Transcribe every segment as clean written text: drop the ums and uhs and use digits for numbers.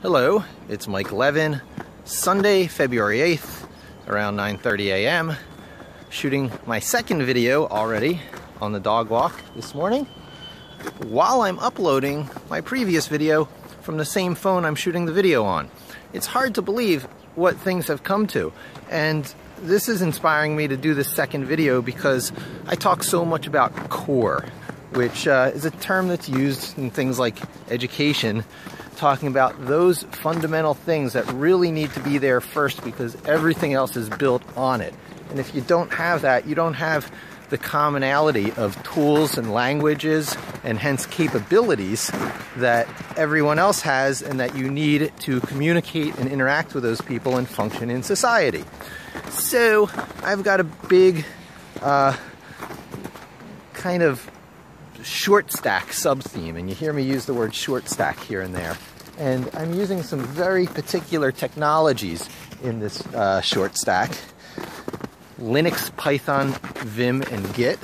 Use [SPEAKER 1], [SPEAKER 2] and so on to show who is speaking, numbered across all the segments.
[SPEAKER 1] Hello, it's Mike Levin, Sunday, February 8th, around 9:30 a.m. Shooting my second video already on the dog walk this morning, while I'm uploading my previous video from the same phone I'm shooting the video on. It's hard to believe what things have come to, and this is inspiring me to do this second video because I talk so much about core, which is a term that's used in things like education, talking about those fundamental things that really need to be there first because everything else is built on it. And if you don't have that, you don't have the commonality of tools and languages and hence capabilities that everyone else has and that you need to communicate and interact with those people and function in society. So I've got a big kind of short stack sub-theme, and you hear me use the word short stack here and there. And I'm using some very particular technologies in this short stack. Linux, Python, Vim, and Git.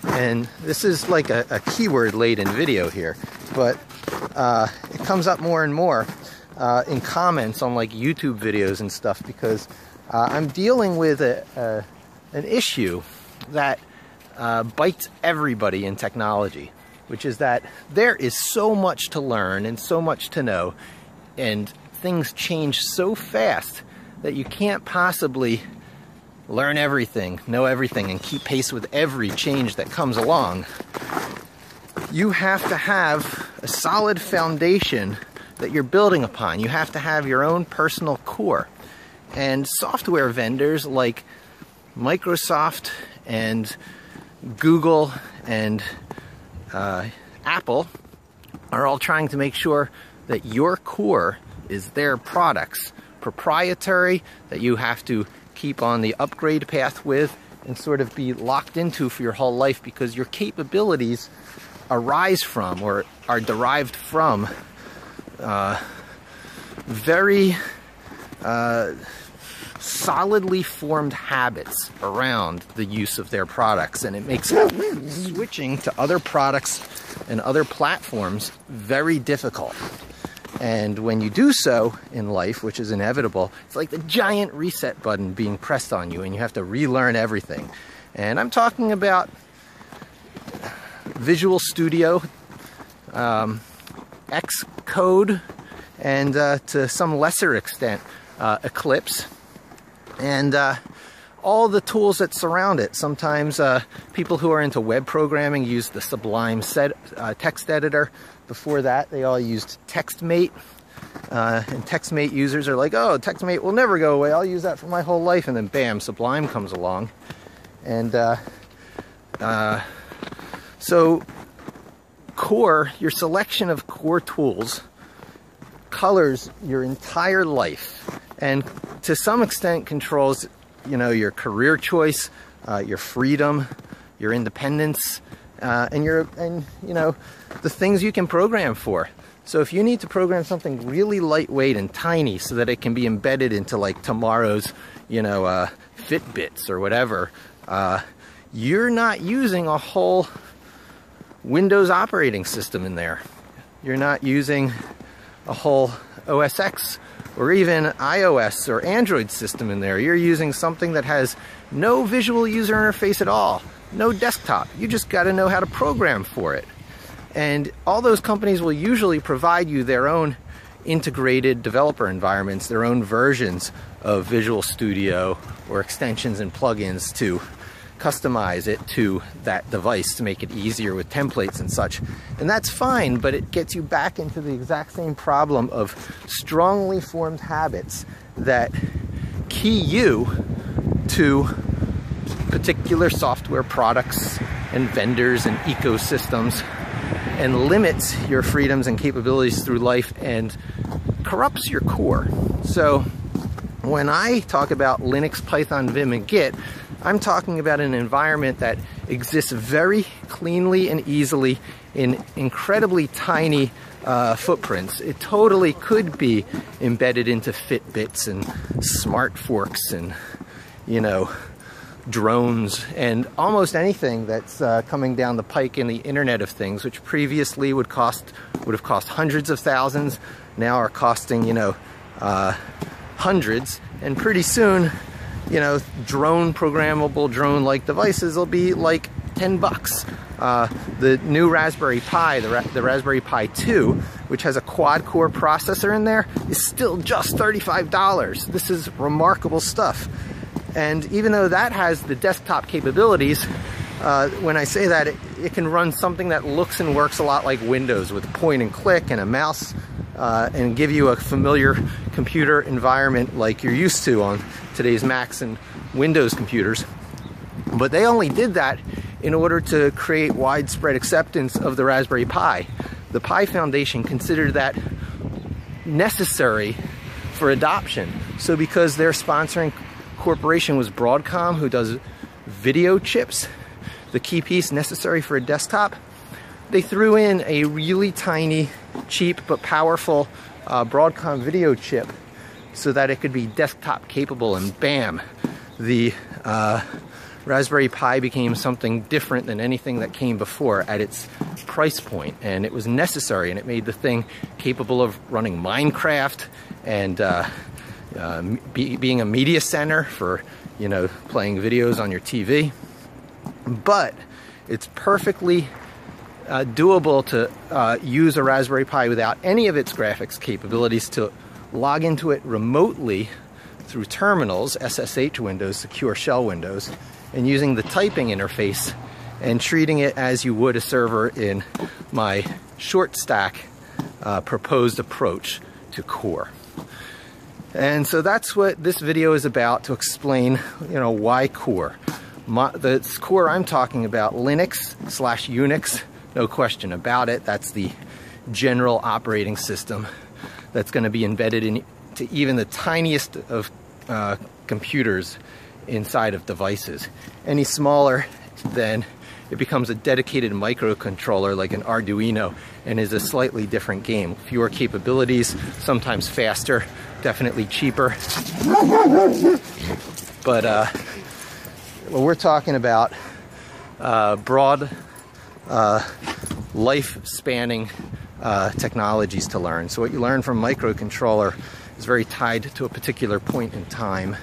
[SPEAKER 1] And this is like a keyword-laden video here, but it comes up more and more in comments on like YouTube videos and stuff because I'm dealing with an issue that bites everybody in technology, which is that there is so much to learn and so much to know, and things change so fast that you can't possibly learn everything, know everything, and keep pace with every change that comes along. You have to have a solid foundation that you're building upon. You have to have your own personal core. And software vendors like Microsoft and Google and Apple are all trying to make sure that your core is their products, proprietary, that you have to keep on the upgrade path with and sort of be locked into for your whole life because your capabilities arise from or are derived from very solidly formed habits around the use of their products, and it makes switching to other products and other platforms very difficult. And when you do so in life, which is inevitable, it's like the giant reset button being pressed on you and you have to relearn everything. And I'm talking about Visual Studio, Xcode, and to some lesser extent, Eclipse, and all the tools that surround it. Sometimes people who are into web programming use the Sublime text editor. Before that, they all used TextMate, and TextMate users are like, oh, TextMate will never go away, I'll use that for my whole life, and then bam, Sublime comes along. And so core, your selection of core tools colors your entire life, and to some extent controls, you know, your career choice, your freedom, your independence, and you know, the things you can program for. So if you need to program something really lightweight and tiny so that it can be embedded into like tomorrow's, you know, Fitbits or whatever, you're not using a whole Windows operating system in there. You're not using a whole OS X or even iOS or Android system in there. You're using something that has no visual user interface at all, no desktop. You just got to know how to program for it. And all those companies will usually provide you their own integrated developer environments, their own versions of Visual Studio or extensions and plugins to customize it to that device to make it easier with templates and such. And that's fine, but it gets you back into the exact same problem of strongly formed habits that key you to particular software products and vendors and ecosystems, and limits your freedoms and capabilities through life and corrupts your core. So when I talk about Linux, Python, Vim, and Git, I'm talking about an environment that exists very cleanly and easily in incredibly tiny footprints. It totally could be embedded into Fitbits and smart forks and, you know, drones and almost anything that's coming down the pike in the Internet of Things, which previously would have cost hundreds of thousands, now are costing, you know, hundreds, and pretty soon, you know, programmable drone-like devices will be like 10 bucks. The new Raspberry Pi, the Raspberry Pi 2, which has a quad-core processor in there, is still just $35. This is remarkable stuff. And even though that has the desktop capabilities, when I say that, it can run something that looks and works a lot like Windows, with point and click and a mouse, and give you a familiar computer environment like you're used to on today's Macs and Windows computers. But they only did that in order to create widespread acceptance of the Raspberry Pi. The Pi Foundation considered that necessary for adoption. So because their sponsoring corporation was Broadcom, who does video chips, the key piece necessary for a desktop, they threw in a really tiny, cheap but powerful Broadcom video chip so that it could be desktop capable, and bam, the Raspberry Pi became something different than anything that came before at its price point. And it was necessary, and it made the thing capable of running Minecraft and being a media center for, you know, playing videos on your TV. But it's perfectly doable to use a Raspberry Pi without any of its graphics capabilities, to log into it remotely through terminals, SSH windows, secure shell windows, and using the typing interface and treating it as you would a server in my short stack proposed approach to Core. And so that's what this video is about, to explain, you know, why Core. The Core I'm talking about, Linux/Unix, no question about it. That's the general operating system that's going to be embedded into even the tiniest of computers inside of devices. Any smaller, then it becomes a dedicated microcontroller like an Arduino, and is a slightly different game. Fewer capabilities, sometimes faster, definitely cheaper. But well, we're talking about broad life-spanning technologies to learn. So what you learn from microcontroller is very tied to a particular point in time.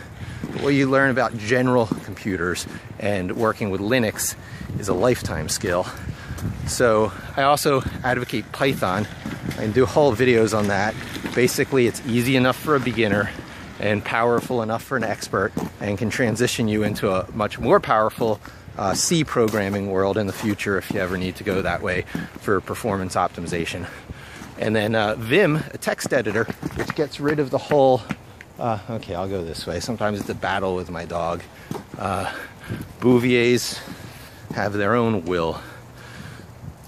[SPEAKER 1] But what you learn about general computers and working with Linux is a lifetime skill. So I also advocate Python and do whole videos on that. Basically, it's easy enough for a beginner and powerful enough for an expert, and can transition you into a much more powerful C programming world in the future if you ever need to go that way for performance optimization. And then Vim, a text editor, which gets rid of the whole, okay, I'll go this way. Sometimes it's a battle with my dog. Bouviers have their own will.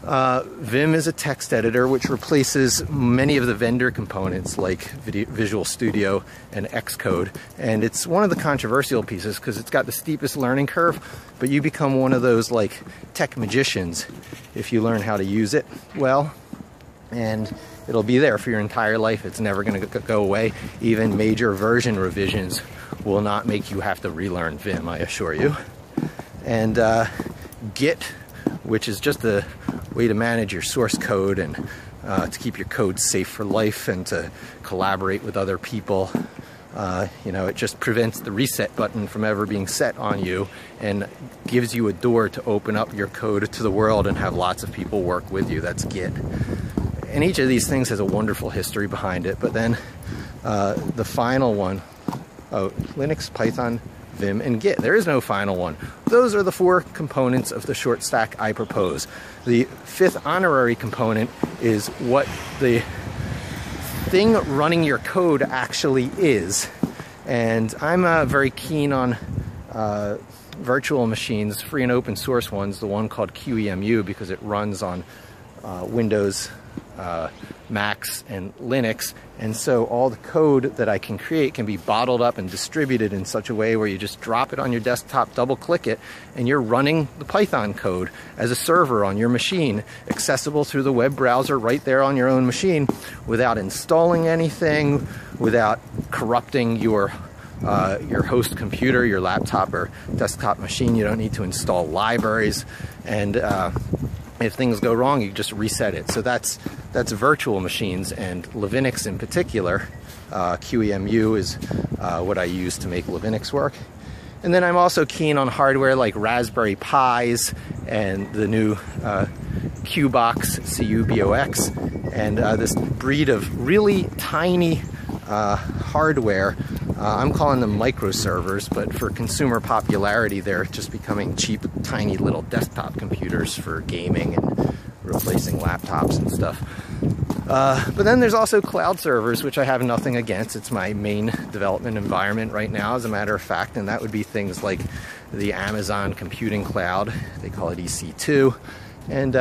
[SPEAKER 1] Vim is a text editor which replaces many of the vendor components like Visual Studio and Xcode, and it's one of the controversial pieces because it's got the steepest learning curve, but you become one of those like tech magicians if you learn how to use it well, and it'll be there for your entire life. It's never going to go away. Even major version revisions will not make you have to relearn Vim, I assure you. And Git, which is just a way to manage your source code and to keep your code safe for life and to collaborate with other people. You know, it just prevents the reset button from ever being set on you and gives you a door to open up your code to the world and have lots of people work with you. That's Git. And each of these things has a wonderful history behind it. But then the final one, Linux, Python, Vim, and Git. There is no final one. Those are the 4 components of the short stack I propose. The 5th honorary component is what the thing running your code actually is. And I'm very keen on virtual machines, free and open source ones, the one called QEMU because it runs on Windows, Macs, and Linux, and so all the code that I can create can be bottled up and distributed in such a way where you just drop it on your desktop, double click it, and you're running the Python code as a server on your machine, accessible through the web browser right there on your own machine, without installing anything, without corrupting your host computer, your laptop or desktop machine. You don't need to install libraries, and if things go wrong, you just reset it. So that's virtual machines, and Linux in particular. QEMU is what I use to make Linux work. And then I'm also keen on hardware like Raspberry Pis and the new Qbox, C-U-B-O-X, and this breed of really tiny hardware. I'm calling them microservers, but for consumer popularity, they're just becoming cheap, tiny little desktop computers for gaming and replacing laptops and stuff. But then there's also cloud servers, which I have nothing against. It's my main development environment right now, as a matter of fact, and that would be things like the Amazon Computing Cloud. They call it EC2, and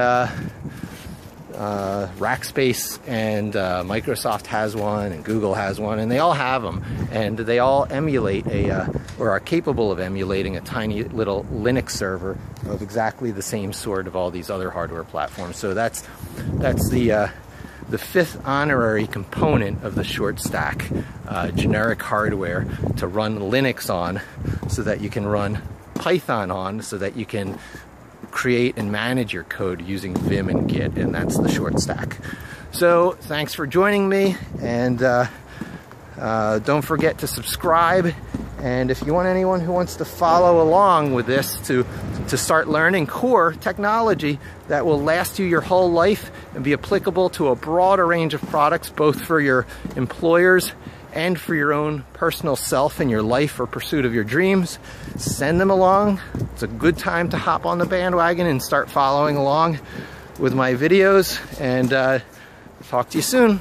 [SPEAKER 1] Rackspace, and Microsoft has one, and Google has one, and they all have them, and they all emulate or are capable of emulating a tiny little Linux server of exactly the same sort of all these other hardware platforms. So that's the fifth honorary component of the short stack, generic hardware to run Linux on, so that you can run Python on, so that you can create and manage your code using Vim and Git, and that's the short stack. So thanks for joining me, and don't forget to subscribe. And if you want anyone who wants to follow along with this to start learning core technology that will last you your whole life and be applicable to a broader range of products, both for your employers and for your own personal self in your life or pursuit of your dreams, send them along. It's a good time to hop on the bandwagon and start following along with my videos, and talk to you soon.